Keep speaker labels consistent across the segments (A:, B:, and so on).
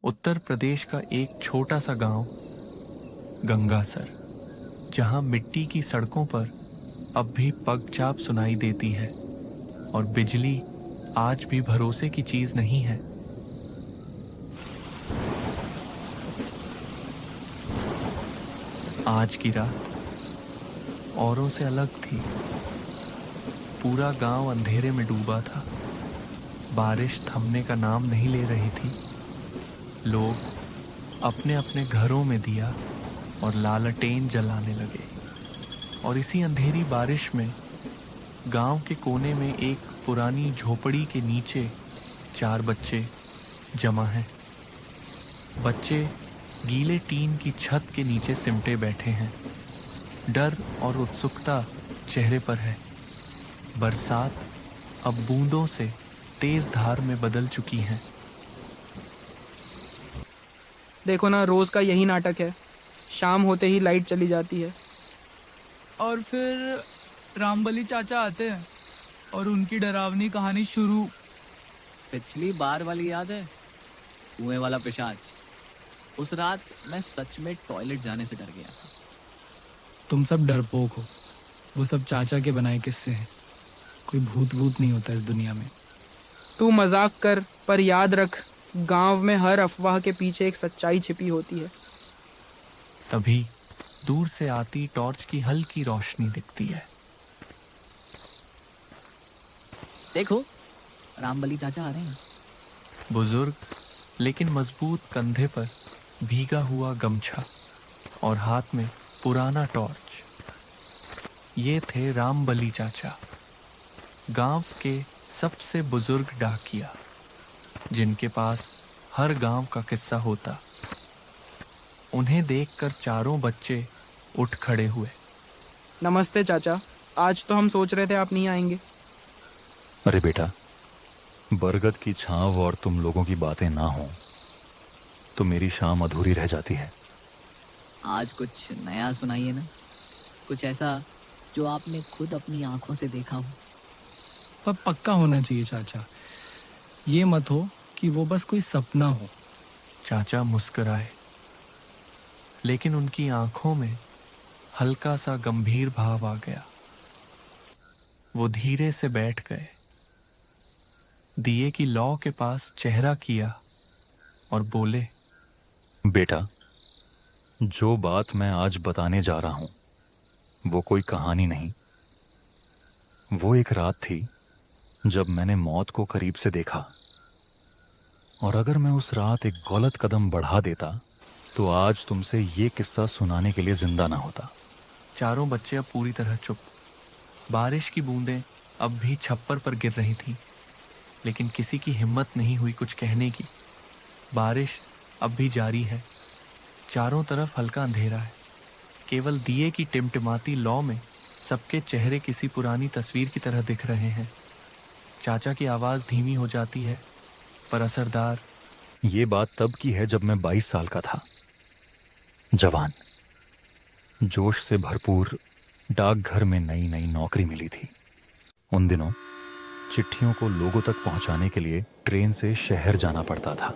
A: उत्तर प्रदेश का एक छोटा सा गांव गंगासर, जहां मिट्टी की सड़कों पर अब भी पगचाप सुनाई देती है और बिजली आज भी भरोसे की चीज नहीं है। आज की रात औरों से अलग थी। पूरा गांव अंधेरे में डूबा था। बारिश थमने का नाम नहीं ले रही थी। लोग अपने अपने घरों में दिया और लालटेन जलाने लगे। और इसी अंधेरी बारिश में गांव के कोने में एक पुरानी झोपड़ी के नीचे 4 बच्चे जमा हैं। बच्चे गीले टीन की छत के नीचे सिमटे बैठे हैं। डर और उत्सुकता चेहरे पर है। बरसात अब बूंदों से तेज धार में बदल चुकी है।
B: देखो ना, रोज का यही नाटक है। शाम होते ही लाइट चली जाती है
C: और फिर रामबली चाचा आते हैं और उनकी डरावनी कहानी शुरू।
D: पिछली बार वाली याद है? कुएं वाला पिशाच। उस रात मैं सच में टॉयलेट जाने से डर गया था।
C: तुम सब डरपोक हो। वो सब चाचा के बनाए किस्से हैं। कोई भूत भूत नहीं होता इस दुनिया में।
B: तू मजाक कर, पर याद रख, गांव में हर अफवाह के पीछे एक सच्चाई छिपी होती है।
A: तभी दूर से आती टॉर्च की हल्की रोशनी दिखती है।
D: देखो, रामबली चाचा आ रहे हैं।
A: बुजुर्ग लेकिन मजबूत कंधे पर भीगा हुआ गमछा और हाथ में पुराना टॉर्च। ये थे रामबली चाचा, गांव के सबसे बुजुर्ग डाकिया, जिनके पास हर गांव का किस्सा होता। उन्हें देखकर चारों बच्चे उठ खड़े हुए।
B: नमस्ते चाचा, आज तो हम सोच रहे थे आप नहीं आएंगे।
E: अरे बेटा, बरगद की छांव और तुम लोगों की बातें ना हो तो मेरी शाम अधूरी रह जाती है।
D: आज कुछ नया सुनाइए ना, कुछ ऐसा जो आपने खुद अपनी आंखों से देखा हो।
C: पर पक्का होना चाहिए चाचा। ये मत हो कि वो बस कोई सपना हो।
A: चाचा मुस्कुराए, लेकिन उनकी आंखों में हल्का सा गंभीर भाव आ गया। वो धीरे से बैठ गए, दिए की लौ के पास चेहरा किया और बोले,
E: बेटा, जो बात मैं आज बताने जा रहा हूं वो कोई कहानी नहीं। वो एक रात थी जब मैंने मौत को करीब से देखा। और अगर मैं उस रात एक गलत कदम बढ़ा देता तो आज तुमसे ये किस्सा सुनाने के लिए जिंदा ना होता।
A: चारों बच्चे अब पूरी तरह चुप। बारिश की बूंदें अब भी छप्पर पर गिर रही थीं, लेकिन किसी की हिम्मत नहीं हुई कुछ कहने की। बारिश अब भी जारी है। चारों तरफ हल्का अंधेरा है। केवल दिए की टिमटिमाती लौ में सबके चेहरे किसी पुरानी तस्वीर की तरह दिख रहे हैं। चाचा की आवाज़ धीमी हो जाती है, पर असरदार।
E: ये बात तब की है जब मैं 22 साल का था। जवान, जोश से भरपूर, डाकघर में नई नई नौकरी मिली थी। उन दिनों चिट्ठियों को लोगों तक पहुंचाने के लिए ट्रेन से शहर जाना पड़ता था।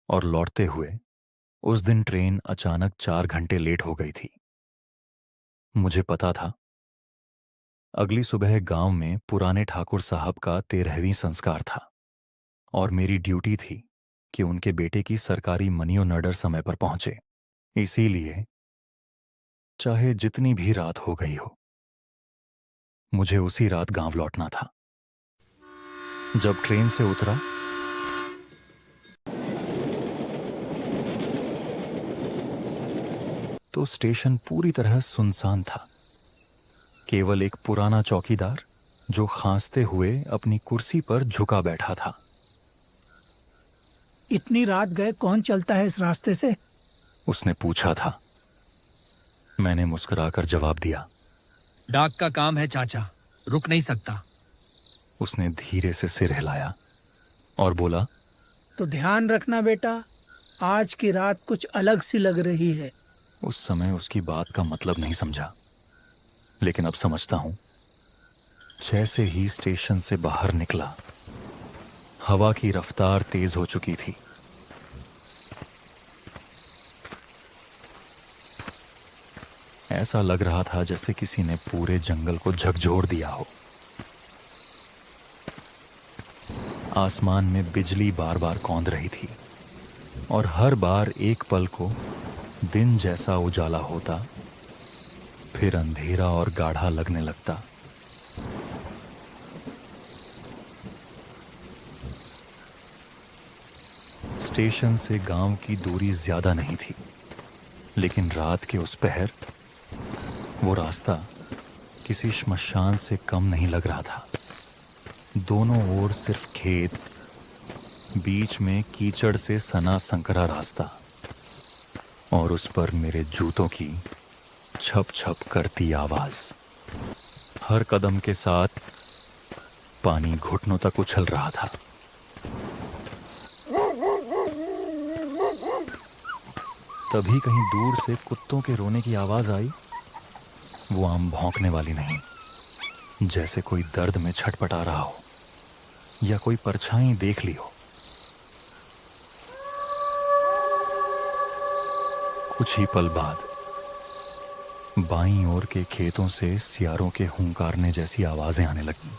E: और लौटते हुए उस दिन ट्रेन अचानक 4 घंटे लेट हो गई थी। मुझे पता था अगली सुबह गांव में पुराने ठाकुर साहब का 13वीं संस्कार था और मेरी ड्यूटी थी कि उनके बेटे की सरकारी मनी ऑर्डर समय पर पहुंचे। इसीलिए चाहे जितनी भी रात हो गई हो, मुझे उसी रात गांव लौटना था। जब ट्रेन से उतरा तो स्टेशन पूरी तरह सुनसान था। केवल एक पुराना चौकीदार जो खांसते हुए अपनी कुर्सी पर झुका बैठा था।
F: इतनी रात गए कौन चलता है इस रास्ते से?
E: उसने पूछा था। मैंने मुस्कुराकर जवाब दिया,
G: डाक का काम है चाचा, रुक नहीं सकता।
E: उसने धीरे से सिर हिलाया और बोला,
F: तो ध्यान रखना बेटा, आज की रात कुछ अलग सी लग रही है।
E: उस समय उसकी बात का मतलब नहीं समझा, लेकिन अब समझता हूं। जैसे ही स्टेशन से बाहर निकला हवा की रफ्तार तेज हो चुकी थी। ऐसा लग रहा था जैसे किसी ने पूरे जंगल को झकझोर दिया हो। आसमान में बिजली बार बार कौंध रही थी और हर बार एक पल को दिन जैसा उजाला होता, फिर अंधेरा और गाढ़ा लगने लगता। स्टेशन से गांव की दूरी ज्यादा नहीं थी, लेकिन रात के उस पहर वो रास्ता किसी श्मशान से कम नहीं लग रहा था। दोनों ओर सिर्फ खेत, बीच में कीचड़ से सना संकरा रास्ता, और उस पर मेरे जूतों की छप छप करती आवाज। हर कदम के साथ पानी घुटनों तक उछल रहा था। तभी कहीं दूर से कुत्तों के रोने की आवाज आई। वो आम भौंकने वाली नहीं, जैसे कोई दर्द में छटपटा रहा हो या कोई परछाई देख ली हो। कुछ ही पल बाद बाईं ओर के खेतों से सियारों के हुंकारने जैसी आवाजें आने लगीं,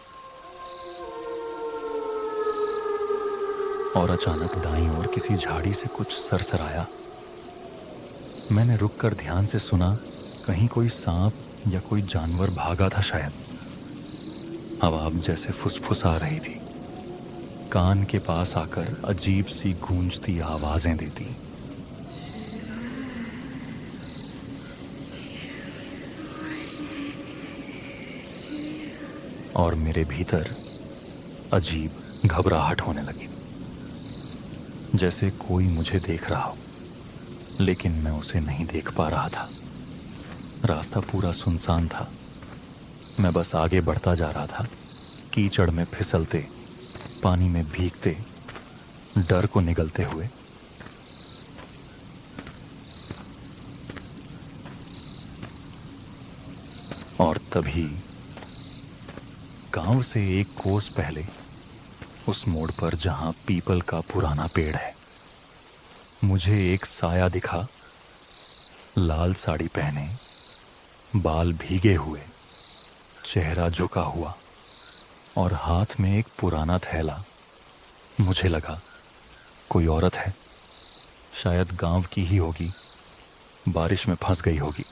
E: और अचानक दाईं ओर किसी झाड़ी से कुछ सरसराया। मैंने रुककर ध्यान से सुना, कहीं कोई सांप या कोई जानवर भागा था शायद। हवा अब जैसे फुसफुसा रही थी, कान के पास आकर अजीब सी गूंजती आवाजें देती। और मेरे भीतर अजीब घबराहट होने लगी, जैसे कोई मुझे देख रहा हो, लेकिन मैं उसे नहीं देख पा रहा था। रास्ता पूरा सुनसान था। मैं बस आगे बढ़ता जा रहा था, कीचड़ में फिसलते, पानी में भीगते, डर को निगलते हुए। और तभी गांव से एक कोस पहले, उस मोड़ पर जहां पीपल का पुराना पेड़ है, मुझे एक साया दिखा। लाल साड़ी पहने, बाल भीगे हुए, चेहरा झुका हुआ और हाथ में एक पुराना थैला। मुझे लगा कोई औरत है, शायद गांव की ही होगी, बारिश में फंस गई होगी।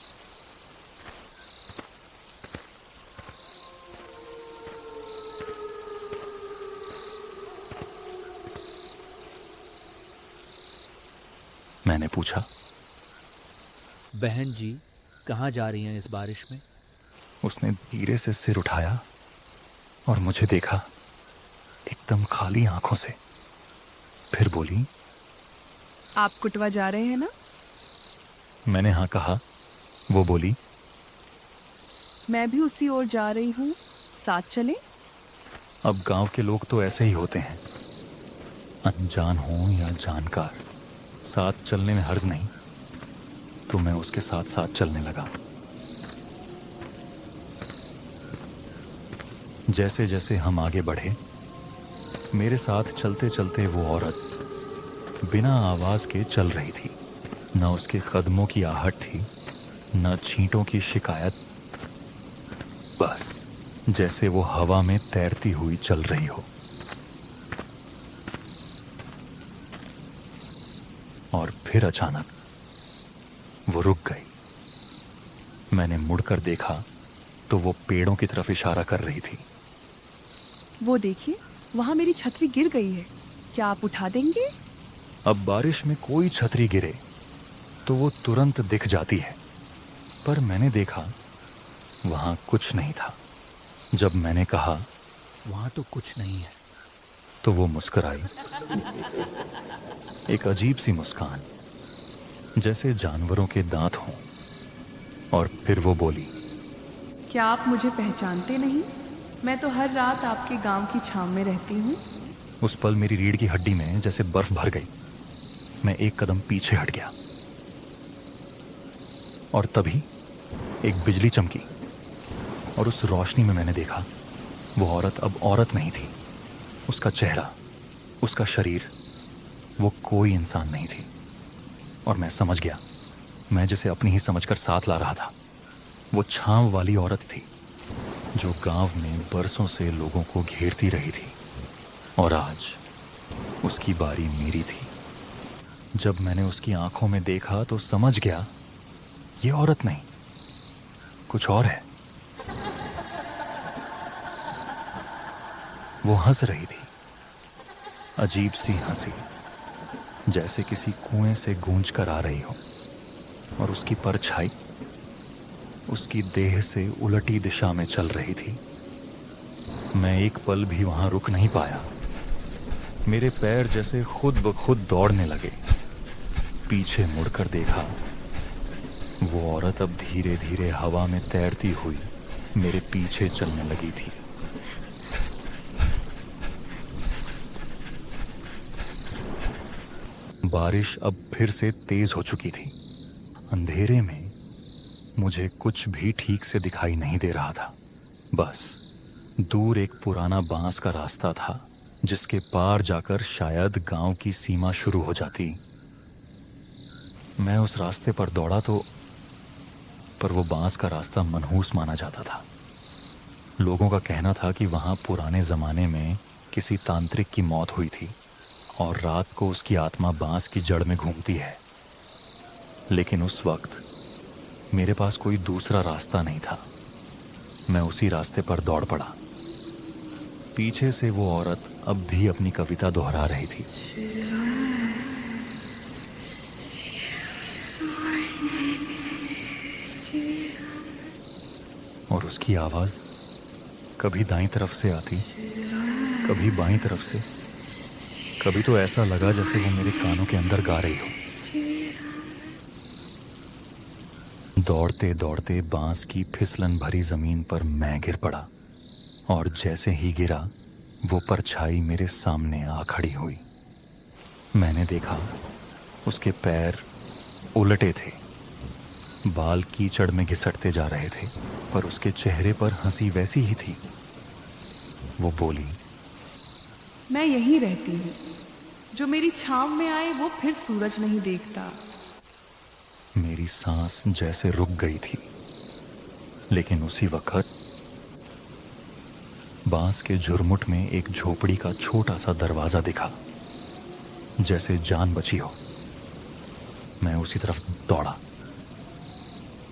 E: मैंने पूछा,
G: बहन जी कहाँ जा रही हैं इस बारिश में?
E: उसने धीरे से सिर उठाया और मुझे देखा, एकदम खाली आंखों से। फिर बोली,
H: आप कुटवा जा रहे हैं ना?
E: मैंने हाँ कहा। वो बोली,
H: मैं भी उसी ओर जा रही हूँ, साथ चलें?
E: अब गांव के लोग तो ऐसे ही होते हैं, अनजान हो या जानकार, साथ चलने में हर्ज नहीं। तो मैं उसके साथ साथ चलने लगा। जैसे जैसे हम आगे बढ़े, मेरे साथ चलते चलते वो औरत बिना आवाज के चल रही थी। न उसके कदमों की आहट थी, न छींटों की शिकायत, बस जैसे वो हवा में तैरती हुई चल रही हो। और फिर अचानक वो रुक गई। मैंने मुड़कर देखा तो वो पेड़ों की तरफ इशारा कर रही थी।
H: वो देखिए, वहाँ मेरी छतरी गिर गई है, क्या आप उठा देंगे?
E: अब बारिश में कोई छतरी गिरे तो वो तुरंत दिख जाती है, पर मैंने देखा वहां कुछ नहीं था। जब मैंने कहा,
G: वहां तो कुछ नहीं है,
E: तो वो मुस्कुराई, एक अजीब सी मुस्कान, जैसे जानवरों के दांत हों। और फिर वो बोली,
H: क्या आप मुझे पहचानते नहीं? मैं तो हर रात आपके गांव की छांव में रहती हूँ।
E: उस पल मेरी रीढ़ की हड्डी में जैसे बर्फ भर गई। मैं एक कदम पीछे हट गया और तभी एक बिजली चमकी और उस रोशनी में मैंने देखा वो औरत अब औरत नहीं थी। उसका चेहरा उसका शरीर, वो कोई इंसान नहीं थी। और मैं समझ गया, मैं जिसे अपनी ही समझकर साथ ला रहा था, वो छांव वाली औरत थी जो गांव में बरसों से लोगों को घेरती रही थी। और आज उसकी बारी मेरी थी। जब मैंने उसकी आंखों में देखा तो समझ गया ये औरत नहीं, कुछ और है। वो हंस रही थी, अजीब सी हंसी, जैसे किसी कुएं से गूंज कर आ रही हो। और उसकी परछाई उसकी देह से उलटी दिशा में चल रही थी। मैं एक पल भी वहां रुक नहीं पाया। मेरे पैर जैसे खुद ब खुद दौड़ने लगे। पीछे मुड़कर देखा, वो औरत अब धीरे धीरे हवा में तैरती हुई मेरे पीछे चलने लगी थी। बारिश अब फिर से तेज हो चुकी थी। अंधेरे में मुझे कुछ भी ठीक से दिखाई नहीं दे रहा था। बस दूर एक पुराना बांस का रास्ता था जिसके पार जाकर शायद गांव की सीमा शुरू हो जाती। मैं उस रास्ते पर दौड़ा तो पर वो बांस का रास्ता मनहूस माना जाता था। लोगों का कहना था कि वहां पुराने जमाने में किसी तांत्रिक की मौत हुई थी और रात को उसकी आत्मा बांस की जड़ में घूमती है। लेकिन उस वक्त मेरे पास कोई दूसरा रास्ता नहीं था। मैं उसी रास्ते पर दौड़ पड़ा। पीछे से वो औरत अब भी अपनी कविता दोहरा रही थी। और उसकी आवाज कभी दाईं तरफ से आती, कभी बाईं तरफ से। कभी तो ऐसा लगा जैसे वो मेरे कानों के अंदर गा रही हो। दौड़ते दौड़ते बांस की फिसलन भरी जमीन पर मैं गिर पड़ा। और जैसे ही गिरा, वो परछाई मेरे सामने आ खड़ी हुई। मैंने देखा उसके पैर उलटे थे, बाल कीचड़ में घिसटते जा रहे थे, पर उसके चेहरे पर हंसी वैसी ही थी। वो बोली,
H: मैं यहीं रहती हूँ। जो मेरी छांव में आए वो फिर सूरज नहीं देखता।
E: मेरी सांस जैसे रुक गई थी। लेकिन उसी वक्त बांस के झुरमुट में एक झोपड़ी का छोटा सा दरवाजा दिखा, जैसे जान बची हो। मैं उसी तरफ दौड़ा।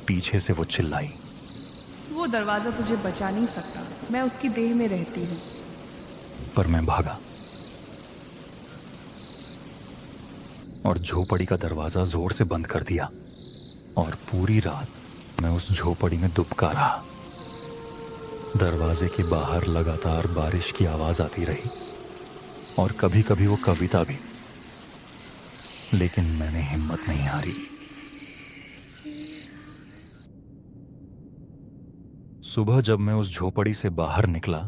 E: पीछे से वो चिल्लाई,
H: वो दरवाजा तुझे बचा नहीं सकता। मैं उसकी देह में रहती हूँ।
E: पर मैं भागा और झोपड़ी का दरवाजा जोर से बंद कर दिया। और पूरी रात मैं उस झोपड़ी में दुबका रहा। दरवाजे के बाहर लगातार बारिश की आवाज आती रही और कभी कभी वो कविता भी। लेकिन मैंने हिम्मत नहीं हारी। सुबह जब मैं उस झोपड़ी से बाहर निकला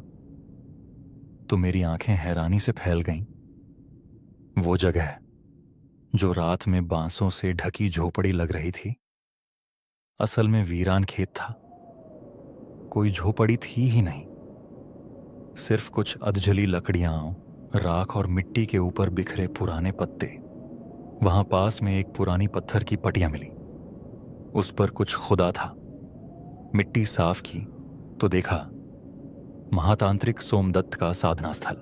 E: तो मेरी आंखें हैरानी से फैल गईं। वो जगह जो रात में बांसों से ढकी झोपड़ी लग रही थी, असल में वीरान खेत था। कोई झोपड़ी थी ही नहीं, सिर्फ कुछ अधजली लकड़ियां, राख और मिट्टी के ऊपर बिखरे पुराने पत्ते। वहां पास में एक पुरानी पत्थर की पटिया मिली। उस पर कुछ खुदा था। मिट्टी साफ की तो देखा महातांत्रिक सोमदत्त का साधना स्थल,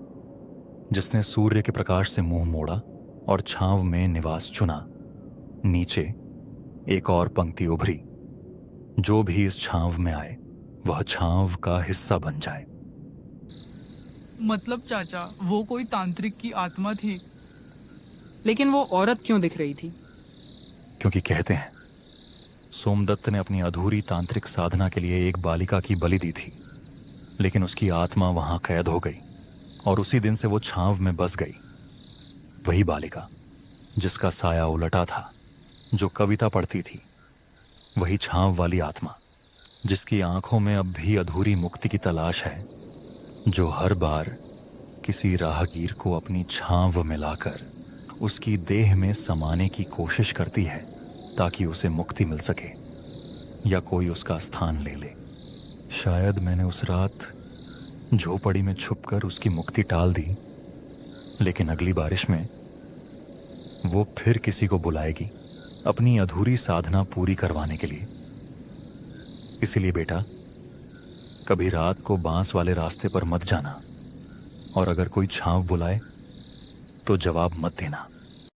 E: जिसने सूर्य के प्रकाश से मुंह मोड़ा और छांव में निवास चुना। नीचे एक और पंक्ति उभरी, जो भी इस छांव में आए वह छांव का हिस्सा बन जाए।
B: मतलब चाचा, वो कोई तांत्रिक की आत्मा थी, लेकिन वो औरत क्यों दिख रही थी?
E: क्योंकि कहते हैं सोमदत्त ने अपनी अधूरी तांत्रिक साधना के लिए एक बालिका की बलि दी थी, लेकिन उसकी आत्मा वहां कैद हो गई और उसी दिन से वो छांव में बस गई। वही बालिका जिसका साया उलटा था, जो कविता पढ़ती थी। वही छांव वाली आत्मा जिसकी आंखों में अब भी अधूरी मुक्ति की तलाश है, जो हर बार किसी राहगीर को अपनी छांव में लाकर उसकी देह में समाने की कोशिश करती है ताकि उसे मुक्ति मिल सके या कोई उसका स्थान ले ले। शायद मैंने उस रात झोपड़ी में छुपकर उसकी मुक्ति टाल दी, लेकिन अगली बारिश में वो फिर किसी को बुलाएगी अपनी अधूरी साधना पूरी करवाने के लिए। इसलिए बेटा, कभी रात को बांस वाले रास्ते पर मत जाना, और अगर कोई छांव बुलाए तो जवाब मत देना।